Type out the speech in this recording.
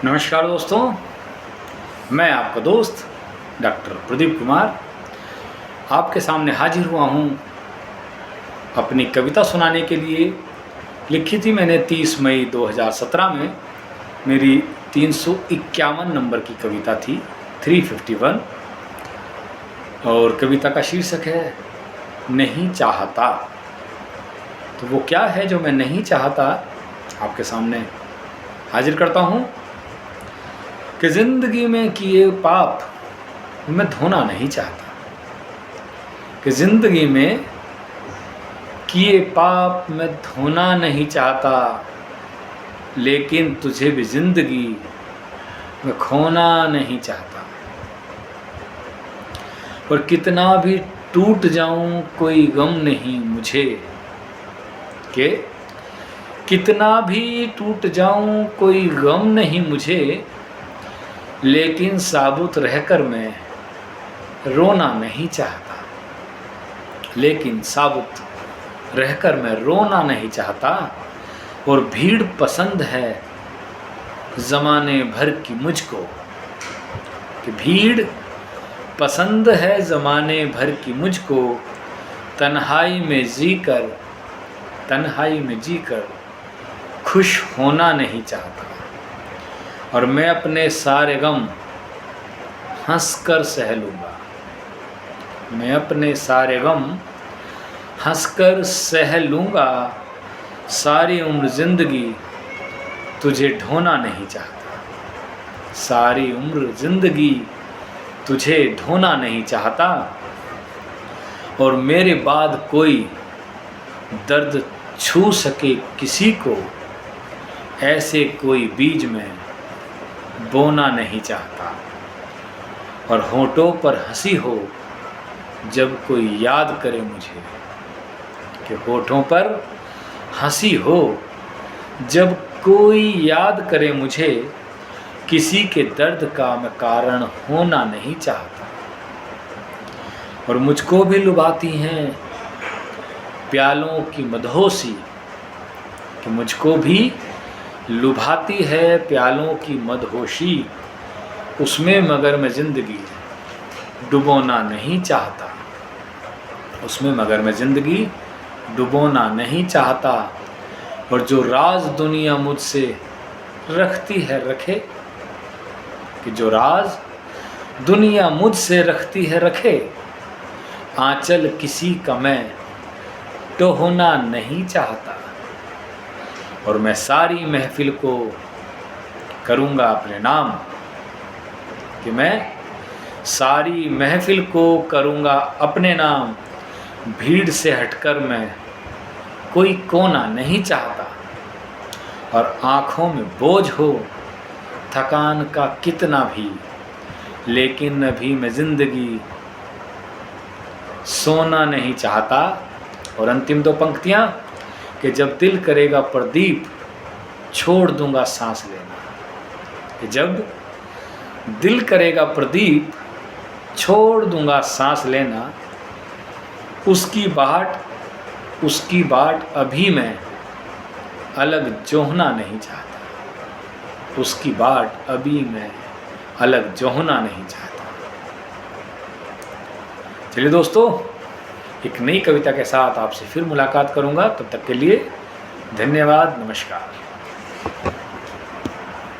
नमस्कार दोस्तों, मैं आपका दोस्त डॉक्टर प्रदीप कुमार आपके सामने हाजिर हुआ हूँ अपनी कविता सुनाने के लिए। लिखी थी मैंने 30 मई 2017 में। मेरी 351 नंबर की कविता थी, 351, और कविता का शीर्षक है नहीं चाहता। तो वो क्या है जो मैं नहीं चाहता, आपके सामने हाजिर करता हूँ कि ज़िंदगी में किए पाप मैं धोना नहीं चाहता, कि ज़िंदगी में किए पाप मैं धोना नहीं चाहता, लेकिन तुझे भी ज़िंदगी में खोना नहीं चाहता। और कितना भी टूट जाऊं कोई गम नहीं मुझे, कि कितना भी टूट जाऊं कोई गम नहीं मुझे, लेकिन साबुत रहकर मैं रोना नहीं चाहता, लेकिन साबुत रहकर मैं रोना नहीं चाहता। और भीड़ पसंद है ज़माने भर की मुझको, कि भीड़ पसंद है ज़माने भर की मुझको, तन्हाई में जीकर खुश होना नहीं चाहता। और मैं अपने सारे गम हंसकर सह लूँगा, मैं अपने सारे गम हंसकर सह लूँगा, सारी उम्र ज़िंदगी तुझे ढोना नहीं चाहता, सारी उम्र ज़िंदगी तुझे ढोना नहीं चाहता। और मेरे बाद कोई दर्द छू सके किसी को, ऐसे कोई बीज में बोना नहीं चाहता। और होठों पर हंसी हो जब कोई याद करे मुझे, कि होठों पर हंसी हो जब कोई याद करे मुझे, किसी के दर्द का मैं कारण होना नहीं चाहता। और मुझको भी लुभाती हैं प्यालों की मदहोशी, कि मुझको भी लुभाती है प्यालों की मदहोशी, उसमें मगर मैं ज़िंदगी डुबोना नहीं चाहता, उसमें मगर मैं ज़िंदगी डुबोना नहीं चाहता। और जो राज दुनिया मुझसे रखती है रखे, कि जो राज दुनिया मुझसे रखती है रखे, आंचल किसी का मैं टोहना नहीं चाहता। और मैं सारी महफिल को करूँगा अपने नाम, कि मैं सारी महफिल को करूँगा अपने नाम, भीड़ से हटकर मैं कोई कोना नहीं चाहता। और आँखों में बोझ हो थकान का कितना भी, लेकिन अभी मैं ज़िंदगी सोना नहीं चाहता। और अंतिम दो पंक्तियाँ, कि जब दिल करेगा प्रदीप छोड़ दूंगा सांस लेना, कि जब दिल करेगा प्रदीप छोड़ दूंगा सांस लेना, उसकी बाट अभी मैं अलग जोहना नहीं चाहता, उसकी बाट अभी मैं अलग जोहना नहीं चाहता। चलिए दोस्तों, एक नई कविता के साथ आपसे फिर मुलाकात करूंगा। तब तक के लिए धन्यवाद, नमस्कार।